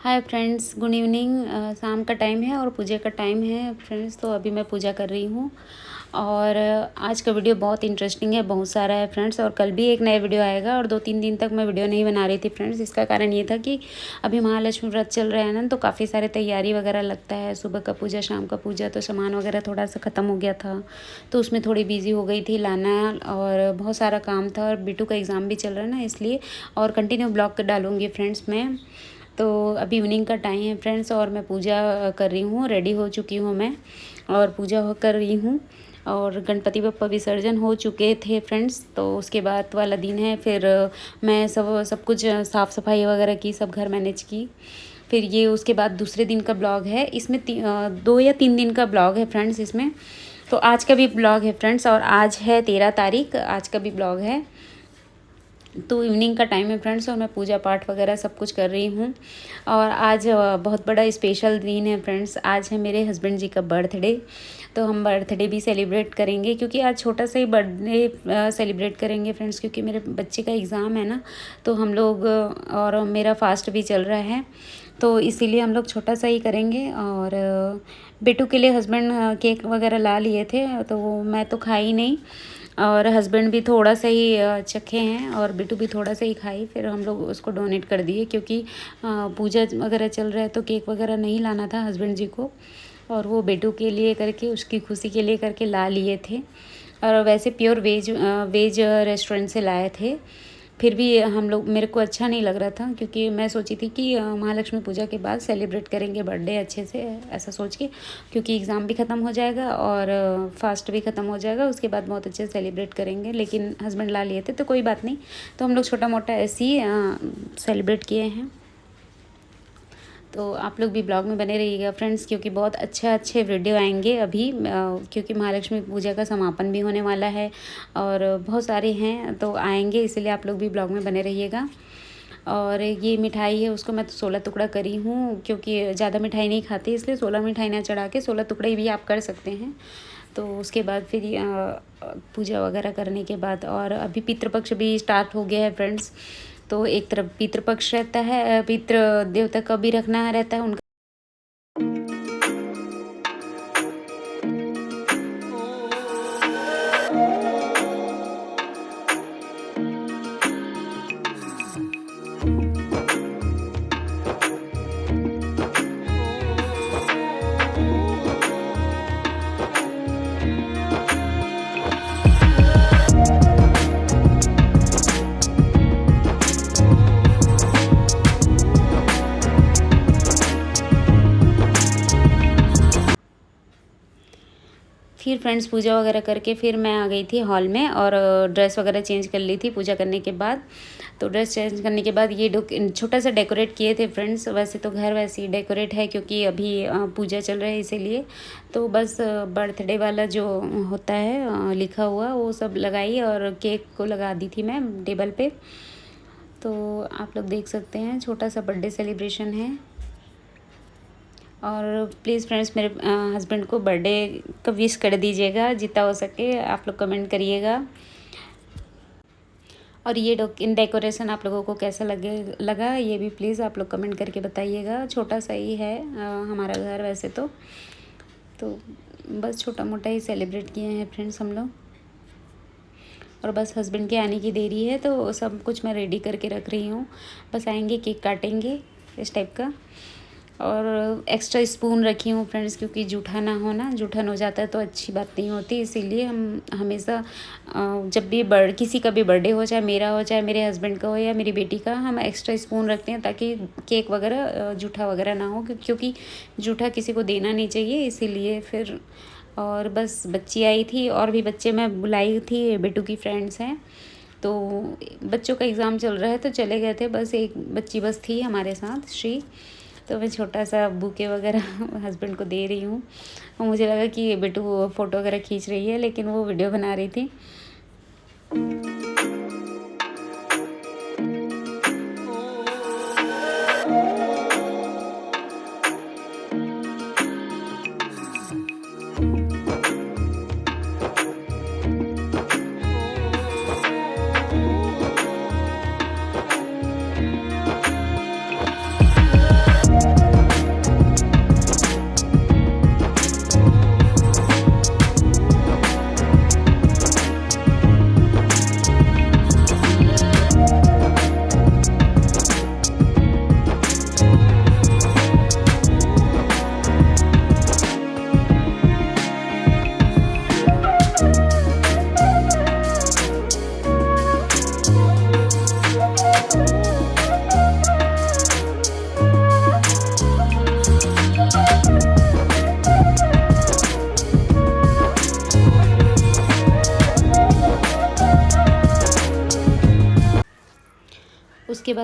Hi friends, good evening. शाम का time है और पूजा का टाइम है फ्रेंड्स। तो अभी मैं पूजा कर रही हूँ और आज का वीडियो बहुत इंटरेस्टिंग है, बहुत सारा है फ्रेंड्स। और कल भी एक नया वीडियो आएगा और 2-3 दिन तक मैं वीडियो नहीं बना रही थी फ्रेंड्स। इसका कारण ये था कि अभी महालक्ष्मी व्रत चल रहा है ना, तो काफ़ी सारे तैयारी वगैरह लगता है। सुबह का पूजा, शाम का पूजा, तो सामान वगैरह थोड़ा सा ख़त्म हो गया था, तो उसमें थोड़ी बिजी हो गई थी लाना, और बहुत सारा काम था। और बिट्टू का एग्ज़ाम भी चल रहा है ना, इसलिए। और कंटिन्यू ब्लॉग डालूँगी फ्रेंड्स मैं। तो अभी इवनिंग का टाइम है फ्रेंड्स और मैं पूजा कर रही हूँ, रेडी हो चुकी हूँ मैं और पूजा कर रही हूँ। और गणपति बप्पा विसर्जन हो चुके थे फ्रेंड्स, तो उसके बाद वाला दिन है। फिर मैं सब कुछ साफ़ सफाई वगैरह की, सब घर मैनेज की। फिर ये उसके बाद दूसरे दिन का ब्लॉग है इसमें। 2 या 3 दिन का ब्लॉग है फ्रेंड्स इसमें। तो आज का भी ब्लॉग है फ्रेंड्स, और आज है 13 तारीख, आज का भी ब्लॉग है। तो इवनिंग का टाइम है फ्रेंड्स और मैं पूजा पाठ वगैरह सब कुछ कर रही हूँ। और आज बहुत बड़ा स्पेशल दिन है फ्रेंड्स। आज है मेरे हस्बैंड जी का बर्थडे, तो हम बर्थडे भी सेलिब्रेट करेंगे, क्योंकि आज छोटा सा ही बर्थडे सेलिब्रेट करेंगे फ्रेंड्स, क्योंकि मेरे बच्चे का एग्ज़ाम है ना। तो हम लोग और मेरा फास्ट भी चल रहा है, तो इसीलिए हम लोग छोटा सा ही करेंगे। और बेटू के लिए हस्बैंड केक वगैरह ला लिए थे, तो वो मैं तो खाई नहीं, और हस्बैंड भी थोड़ा सा ही चखे हैं, और बिट्टू भी थोड़ा सा ही खाई। फिर हम लोग उसको डोनेट कर दिए, क्योंकि पूजा वगैरह चल रहा है, तो केक वगैरह नहीं लाना था हस्बैंड जी को, और वो बेटू के लिए करके, उसकी खुशी के लिए करके ला लिए थे। और वैसे प्योर वेज रेस्टोरेंट से लाए थे। फिर भी हम लोग, मेरे को अच्छा नहीं लग रहा था, क्योंकि मैं सोची थी कि महालक्ष्मी पूजा के बाद सेलिब्रेट करेंगे बर्थडे अच्छे से, ऐसा सोच के, क्योंकि एग्ज़ाम भी ख़त्म हो जाएगा और फास्ट भी ख़त्म हो जाएगा, उसके बाद बहुत अच्छे से सेलिब्रेट करेंगे। लेकिन हस्बैंड ला लिए थे, तो कोई बात नहीं। तो हम लोग छोटा मोटा ऐसे ही सेलिब्रेट किए हैं। तो आप लोग भी ब्लॉग में बने रहिएगा फ्रेंड्स, क्योंकि बहुत अच्छे वीडियो आएंगे अभी, क्योंकि महालक्ष्मी पूजा का समापन भी होने वाला है और बहुत सारे हैं तो आएंगे, इसलिए आप लोग भी ब्लॉग में बने रहिएगा। और ये मिठाई है, उसको मैं तो 16 टुकड़ा करी हूँ, क्योंकि ज़्यादा मिठाई नहीं खाती, इसलिए 16 मिठाई ना चढ़ा के 16 टुकड़े भी आप कर सकते हैं। तो उसके बाद फिर पूजा वगैरह करने के बाद, और अभी पितृपक्ष भी स्टार्ट हो गया है फ्रेंड्स। तो एक तरफ पितृपक्ष रहता है, पितृ देवता का भी रखना रहता है उनका। फिर फ्रेंड्स पूजा वगैरह करके फिर मैं आ गई थी हॉल में, और ड्रेस वगैरह चेंज कर ली थी पूजा करने के बाद। तो ड्रेस चेंज करने के बाद ये छोटा सा डेकोरेट किए थे फ्रेंड्स। वैसे तो घर वैसे ही डेकोरेट है, क्योंकि अभी पूजा चल रहा है इसीलिए। तो बस बर्थडे वाला जो होता है लिखा हुआ, वो सब लगाई, और केक को लगा दी थी मैं टेबल पे। तो आप लोग देख सकते हैं, छोटा सा बर्थडे सेलिब्रेशन है। और प्लीज़ फ्रेंड्स, मेरे हस्बैंड को बर्थडे का विश कर दीजिएगा, जितना हो सके आप लोग कमेंट करिएगा। और ये डेकोरेशन आप लोगों को कैसा लगा, ये भी प्लीज़ आप लोग कमेंट करके बताइएगा। छोटा सा ही है हमारा घर वैसे तो बस छोटा मोटा ही सेलिब्रेट किए हैं फ्रेंड्स हम लोग। और बस हस्बैंड के आने की देरी है, तो सब कुछ मैं रेडी करके रख रही हूँ। बस आएंगे, केक काटेंगे इस टाइप का। और एक्स्ट्रा स्पून रखी हूँ फ्रेंड्स, क्योंकि जूठा ना हो ना, जूठन हो जाता है तो अच्छी बात नहीं होती। इसीलिए हम हमेशा जब भी किसी का भी बर्थडे हो, चाहे मेरा हो, चाहे मेरे हस्बैंड का हो, या मेरी बेटी का, हम एक्स्ट्रा स्पून रखते हैं, ताकि केक वगैरह जूठा वगैरह ना हो, क्योंकि जूठा किसी को देना नहीं चाहिए, इसीलिए फिर। और बस बच्ची आई थी, और भी बच्चे मैं बुलाई थी, बेटू की फ्रेंड्स हैं। तो बच्चों का एग्ज़ाम चल रहा है तो चले गए थे, बस एक बच्ची बस थी हमारे साथ, श्री। तो मैं छोटा सा बुके वगैरह हस्बैंड को दे रही हूँ, और मुझे लगा कि बेटू फ़ोटो वगैरह खींच रही है, लेकिन वो वीडियो बना रही थी।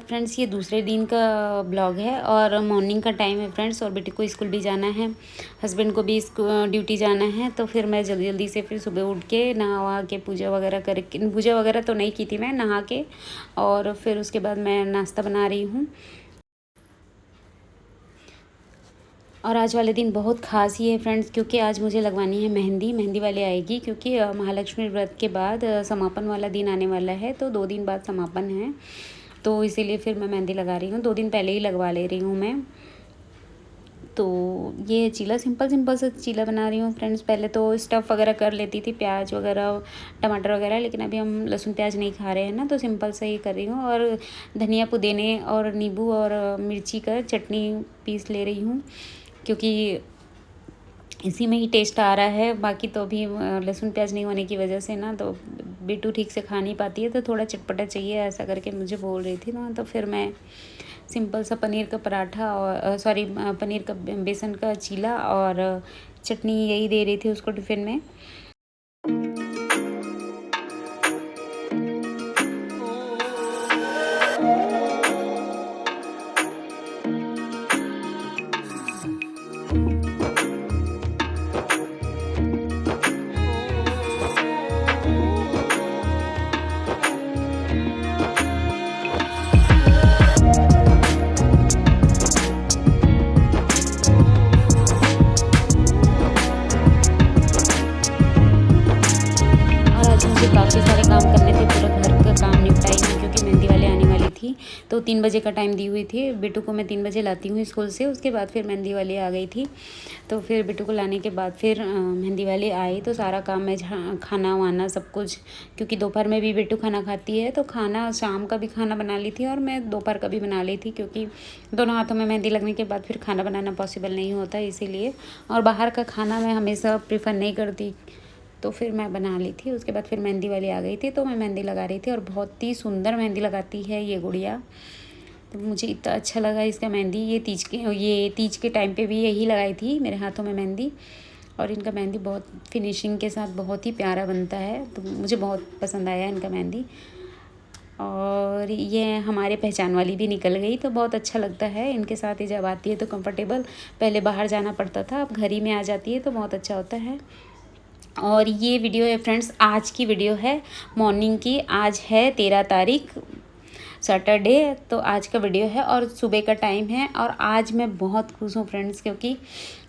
फ्रेंड्स ये दूसरे दिन का ब्लॉग है और मॉर्निंग का टाइम है फ्रेंड्स, और बेटे को स्कूल भी जाना है, हस्बैंड को भी ड्यूटी जाना है। तो फिर मैं जल्दी जल्दी से फिर सुबह उठ के नहा वहा के पूजा वगैरह करके, पूजा वगैरह तो नहीं की थी मैं, नहा के और फिर उसके बाद मैं नाश्ता बना रही हूँ। और आज वाले दिन बहुत ख़ास ही है फ्रेंड्स, क्योंकि आज मुझे लगवानी है मेहंदी। मेहंदी वाली आएगी क्योंकि महालक्ष्मी व्रत के बाद समापन वाला दिन आने वाला है, तो 2 दिन बाद समापन है, तो इसीलिए फिर मैं मेहंदी लगा रही हूँ। 2 दिन पहले ही लगवा ले रही हूँ मैं। तो ये चीला सिंपल सा चीला बना रही हूँ फ्रेंड्स। पहले तो स्टफ़ वगैरह कर लेती थी, प्याज वगैरह टमाटर वगैरह, लेकिन अभी हम लहसुन प्याज नहीं खा रहे हैं ना, तो सिंपल सा ही कर रही हूँ। और धनिया पुदीने और नींबू और मिर्ची का चटनी पीस ले रही हूँ, क्योंकि इसी में ही टेस्ट आ रहा है। बाकी तो अभी लहसुन प्याज नहीं होने की वजह से ना, तो बेटू ठीक से खा नहीं पाती है, तो थोड़ा चटपटा चाहिए ऐसा करके मुझे बोल रही थी ना। तो फिर मैं सिंपल सा पनीर का पराठा और पनीर का बेसन का चीला और चटनी यही दे रही थी उसको टिफ़िन में। काफ़ी सारे काम करने थे, पूरा घर का काम निपटाई हूँ क्योंकि मेहंदी वाले आने वाली थी। तो 3 बजे का टाइम दी हुई थी। बेटू को मैं 3 बजे लाती हूँ स्कूल से, उसके बाद फिर मेहंदी वाली आ गई थी। तो फिर बेटू को लाने के बाद फिर मेहंदी वाली आई, तो सारा काम मैं खाना वाना सब कुछ, क्योंकि दोपहर में भी बेटू खाना खाती है, तो खाना शाम का भी खाना बना ली थी और मैं दोपहर का भी बना ली थी, क्योंकि दोनों हाथों में मेहंदी लगने के बाद फिर खाना बनाना पॉसिबल नहीं होता इसीलिए। और बाहर का खाना मैं हमेशा प्रेफर नहीं करती, तो फिर मैं बना ली थी। उसके बाद फिर मेहंदी वाली आ गई थी, तो मैं मेहंदी लगा रही थी। और बहुत ही सुंदर मेहंदी लगाती है ये गुड़िया, तो मुझे इतना अच्छा लगा इसका मेहंदी। ये तीज के टाइम पे भी यही लगाई थी मेरे हाथों में मेहंदी, और इनका मेहंदी बहुत फिनिशिंग के साथ बहुत ही प्यारा बनता है, तो मुझे बहुत पसंद आया इनका मेहंदी। और ये हमारे पहचान वाली भी निकल गई, तो बहुत अच्छा लगता है इनके साथ ही जब आती है तो कंफर्टेबल। पहले बाहर जाना पड़ता था, अब घर ही में आ जाती है, तो बहुत अच्छा होता है। और ये वीडियो है फ्रेंड्स, आज की वीडियो है मॉर्निंग की। आज है 13 तारीख सैटरडे, तो आज का वीडियो है और सुबह का टाइम है। और आज मैं बहुत खुश हूँ फ्रेंड्स, क्योंकि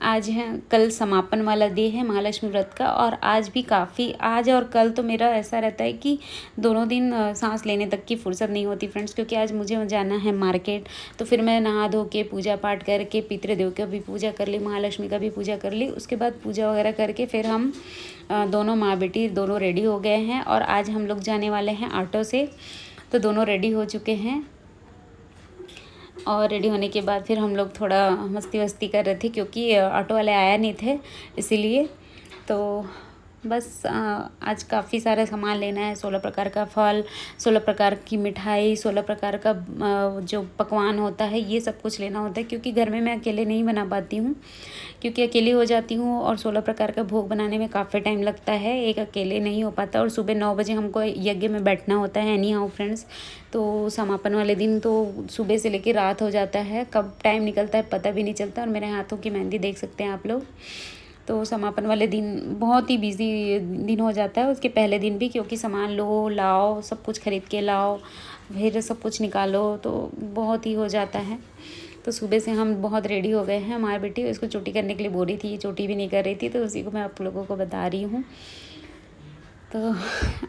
आज है, कल समापन वाला डे है महालक्ष्मी व्रत का। और आज भी काफ़ी, आज और कल तो मेरा ऐसा रहता है कि दोनों दिन सांस लेने तक की फुर्सत नहीं होती फ्रेंड्स, क्योंकि आज मुझे जाना है मार्केट। तो फिर मैं नहा धो के पूजा पाठ करके पितृदेव का भी पूजा कर ली, महालक्ष्मी का भी पूजा कर ली। उसके बाद पूजा वगैरह करके फिर हम दोनों माँ बेटी दोनों रेडी हो गए हैं। और आज हम लोग जाने वाले हैं ऑटो से, तो दोनों रेडी हो चुके हैं। और रेडी होने के बाद फिर हम लोग थोड़ा मस्ती वस्ती कर रहे थे, क्योंकि ऑटो वाले आया नहीं थे इसीलिए। तो बस आज काफ़ी सारा सामान लेना है, 16 प्रकार का फल, 16 प्रकार की मिठाई, 16 प्रकार का जो पकवान होता है, ये सब कुछ लेना होता है। क्योंकि घर में मैं अकेले नहीं बना पाती हूँ, क्योंकि अकेली हो जाती हूँ और 16 प्रकार का भोग बनाने में काफ़ी टाइम लगता है, एक अकेले नहीं हो पाता। और सुबह 9 बजे हमको यज्ञ में बैठना होता है एनी हाउ फ्रेंड्स। तो समापन वाले दिन तो सुबह से लेकर रात हो जाता है, कब टाइम निकलता है पता भी नहीं चलता। और मेरे हाथों की मेहंदी देख सकते हैं आप लोग। तो समापन वाले दिन बहुत ही बिजी दिन हो जाता है, उसके पहले दिन भी, क्योंकि सामान लो लाओ, सब कुछ खरीद के लाओ, फिर सब कुछ निकालो, तो बहुत ही हो जाता है। तो सुबह से हम बहुत रेडी हो गए हैं। हमारी बेटी इसको चोटी करने के लिए बोल रही थी, ये चोटी भी नहीं कर रही थी, तो उसी को मैं आप लोगों को बता रही हूँ। तो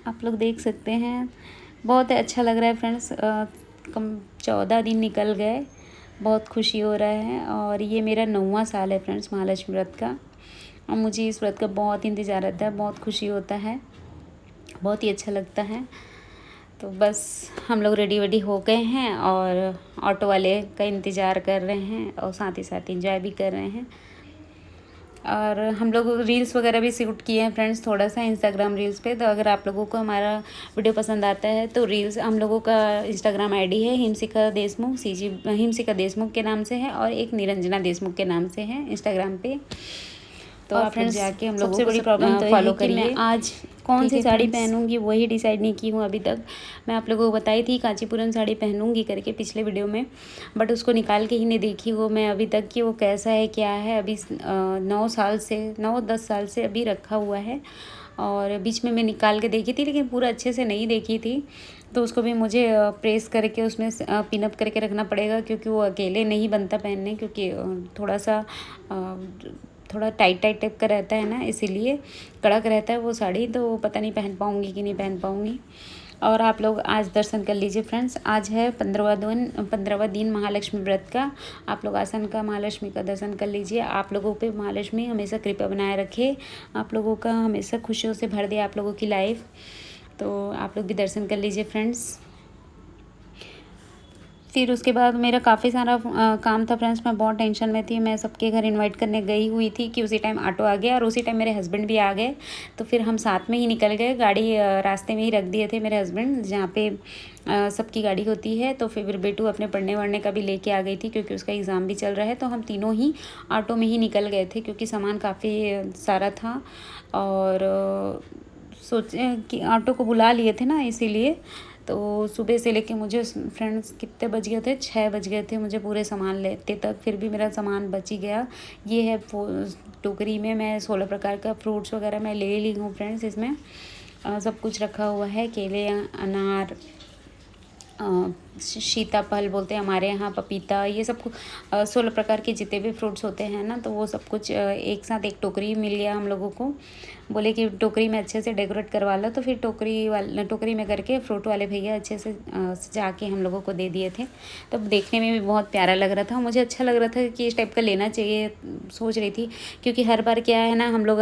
आप लोग देख सकते हैं, बहुत अच्छा लग रहा है फ्रेंड्स। 14 दिन निकल गए, बहुत खुशी हो रहा है। और ये मेरा 9वां साल है फ्रेंड्स महालक्ष्मी व्रत का, और मुझे इस व्रत का बहुत इंतज़ार रहता है, बहुत खुशी होता है, बहुत ही अच्छा लगता है। तो बस हम लोग रेडी वेडी हो गए हैं और ऑटो वाले का इंतज़ार कर रहे हैं, और साथ ही साथ एंजॉय भी कर रहे हैं। और हम लोग रील्स वगैरह भी शूट किए हैं फ्रेंड्स, थोड़ा सा इंस्टाग्राम रील्स पे। तो अगर आप लोगों को हमारा वीडियो पसंद आता है तो रील्स, हम लोगों का इंस्टाग्राम आईडी है हिमशिखा देशमुख, हिमशिखा देशमुख के नाम से है, और एक निरंजना देशमुख के नाम से है इंस्टाग्राम पे। तो आप फ्रेंड्स जाके हम लोगों को बड़ी प्रॉब्लम तो फॉलो करिए। आज कौन सी साड़ी पहनूंगी वही डिसाइड नहीं की हूँ अभी तक। मैं आप लोगों को बताई थी कांचीपुरम साड़ी पहनूंगी करके पिछले वीडियो में, बट उसको निकाल के ही नहीं देखी वो मैं अभी तक कि वो कैसा है क्या है। अभी 9-10 साल से अभी रखा हुआ है, और बीच में मैं निकाल के देखी थी लेकिन पूरा अच्छे से नहीं देखी थी। तो उसको भी मुझे प्रेस करके उसमें पिनअप करके रखना पड़ेगा, क्योंकि वो अकेले नहीं बनता पहनने, क्योंकि थोड़ा टाइट टाइप का रहता है ना, इसीलिए कड़क रहता है वो साड़ी। तो पता नहीं पहन पाऊँगी कि नहीं पहन पाऊँगी। और आप लोग आज दर्शन कर लीजिए फ्रेंड्स। आज है 15वां दिन महालक्ष्मी व्रत का। आप लोग आसन का महालक्ष्मी का दर्शन कर लीजिए। आप लोगों पे महालक्ष्मी हमेशा कृपा बनाए रखे, आप लोगों का हमेशा खुशियों से भर दे आप लोगों की लाइफ। तो आप लोग भी दर्शन कर लीजिए फ्रेंड्स। फिर उसके बाद मेरा काफ़ी सारा काम था फ्रेंड्स। मैं बहुत टेंशन में थी। मैं सबके घर इनवाइट करने गई हुई थी कि उसी टाइम ऑटो आ गया, और उसी टाइम मेरे हस्बैंड भी आ गए। तो फिर हम साथ में ही निकल गए। गाड़ी रास्ते में ही रख दिए थे मेरे हस्बैंड, जहाँ पे सबकी गाड़ी होती है। तो फिर बेटू अपने पढ़ने वढ़ने का भी लेके आ गई थी, क्योंकि उसका एग्ज़ाम भी चल रहा है। तो हम तीनों ही ऑटो में ही निकल गए थे, क्योंकि सामान काफ़ी सारा था, और सोचे कि ऑटो को बुला लिए थे ना, इसीलिए। तो सुबह से लेके मुझे फ्रेंड्स कितने बज गए थे, 6 बज गए थे मुझे पूरे सामान लेते तक। फिर भी मेरा सामान बच ही गया। ये है टोकरी में मैं 16 प्रकार का फ्रूट्स वगैरह मैं ले ली हूँ फ्रेंड्स। इसमें सब कुछ रखा हुआ है, केले, अनार, सीताफल बोलते हैं हमारे यहाँ, पपीता, ये सब 16 प्रकार के जितने भी फ्रूट्स होते हैं ना, तो वो सब कुछ एक साथ एक टोकरी मिल गया हम लोगों को। बोले कि टोकरी में अच्छे से डेकोरेट करवा लो, तो फिर टोकरी में करके फ्रूट वाले भैया अच्छे से सजा के हम लोगों को दे दिए थे। तब देखने में भी बहुत प्यारा लग रहा था, मुझे अच्छा लग रहा था कि इस टाइप का लेना चाहिए, सोच रही थी। क्योंकि हर बार क्या है ना, हम लोग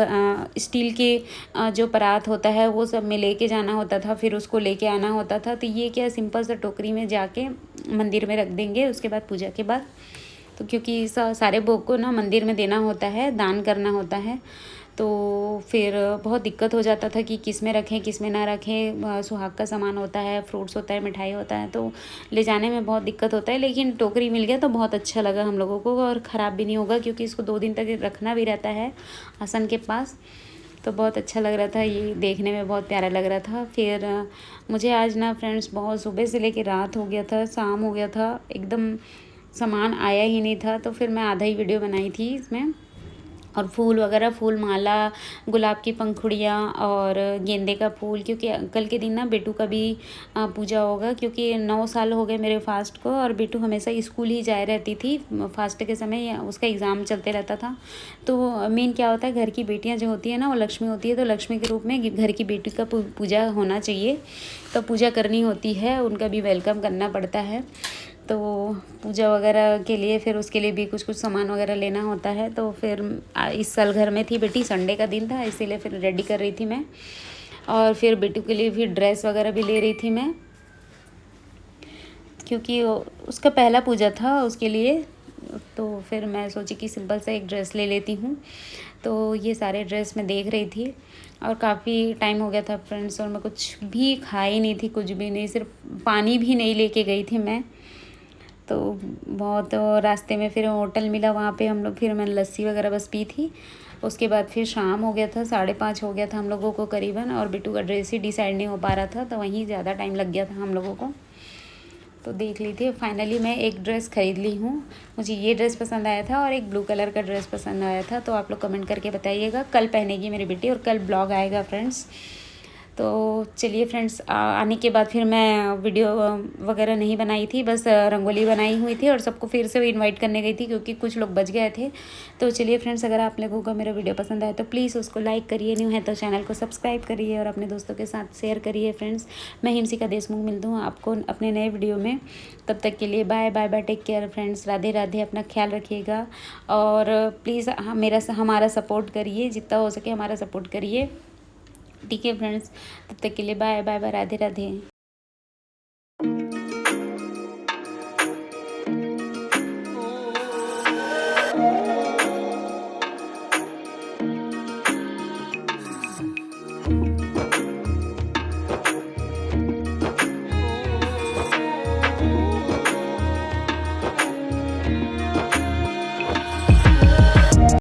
स्टील के जो परात होता है वो सब में लेके जाना होता था, फिर उसको लेके आना होता था। तो ये क्या सिंपल सा टोकरी में जाके मंदिर में रख देंगे उसके बाद पूजा के बाद। तो क्योंकि सारे भोग को ना मंदिर में देना होता है, दान करना होता है, तो फिर बहुत दिक्कत हो जाता था कि किस में रखें किस में ना रखें। सुहाग का सामान होता है, फ्रूट्स होता है, मिठाई होता है, तो ले जाने में बहुत दिक्कत होता है। लेकिन टोकरी मिल गया तो बहुत अच्छा लगा हम लोगों को, और ख़राब भी नहीं होगा, क्योंकि इसको 2 दिन तक रखना भी रहता है आसन के पास। तो बहुत अच्छा लग रहा था, ये देखने में बहुत प्यारा लग रहा था। फिर मुझे आज ना फ्रेंड्स बहुत सुबह से लेकर रात हो गया था, शाम हो गया था, एकदम सामान आया ही नहीं था। तो फिर मैं आधा ही वीडियो बनाई थी इसमें, और फूल वगैरह, फूल माला, गुलाब की पंखुड़ियाँ और गेंदे का फूल, क्योंकि कल के दिन ना बेटू का भी पूजा होगा। क्योंकि 9 साल हो गए मेरे फास्ट को, और बेटू हमेशा स्कूल ही जाए रहती थी फास्ट के समय, उसका एग्ज़ाम चलते रहता था। तो मेन क्या होता है, घर की बेटियां जो होती है ना वो लक्ष्मी होती है, तो लक्ष्मी के रूप में घर की बेटी का पूजा होना चाहिए। तो पूजा करनी होती है, उनका भी वेलकम करना पड़ता है। तो पूजा वगैरह के लिए फिर उसके लिए भी कुछ सामान वगैरह लेना होता है। तो फिर इस साल घर में थी बेटी, संडे का दिन था, इसीलिए फिर रेडी कर रही थी मैं। और फिर बेटी के लिए फिर ड्रेस वगैरह भी ले रही थी मैं, क्योंकि उसका पहला पूजा था उसके लिए। तो फिर मैं सोची कि सिंपल सा एक ड्रेस ले लेती हूँ। तो ये सारे ड्रेस मैं देख रही थी, और काफ़ी टाइम हो गया था फ्रेंड्स, और मैं कुछ भी खाई नहीं थी, कुछ भी नहीं, सिर्फ पानी भी नहीं लेके गई थी मैं। तो बहुत रास्ते में फिर होटल मिला, वहाँ पे हम लोग, फिर मैंने लस्सी वगैरह बस पी थी। उसके बाद फिर शाम हो गया था, 5:30 हो गया था हम लोगों को करीबन, और बिट्टू का ड्रेस ही डिसाइड नहीं हो पा रहा था, तो वहीं ज़्यादा टाइम लग गया था हम लोगों को। तो देख ली थी, फाइनली मैं एक ड्रेस ख़रीद ली हूँ। मुझे ये ड्रेस पसंद आया था, और एक ब्लू कलर का ड्रेस पसंद आया था। तो आप लोग कमेंट करके बताइएगा। कल पहनेगी मेरी बेटी, और कल ब्लॉग आएगा फ्रेंड्स। तो चलिए फ्रेंड्स, आने के बाद फिर मैं वीडियो वगैरह नहीं बनाई थी, बस रंगोली बनाई हुई थी, और सबको फिर से इनवाइट करने गई थी, क्योंकि कुछ लोग बच गए थे। तो चलिए फ्रेंड्स, अगर आप लोगों को मेरा वीडियो पसंद आए तो प्लीज़ उसको लाइक करिए, न्यू है तो चैनल को सब्सक्राइब करिए, और अपने दोस्तों के साथ शेयर करिए फ्रेंड्स। मैं हिमशिका देशमुख मिलती हूँ आपको अपने नए वीडियो में। तब तक के लिए bye bye bye, take care friends, Radhe Radhe, अपना ख्याल रखिएगा। और प्लीज़ हमारा सपोर्ट करिए, जितना हो सके हमारा सपोर्ट करिए, ठीक है फ्रेंड्स। तब तक के लिए bye bye bye, Radhe Radhe.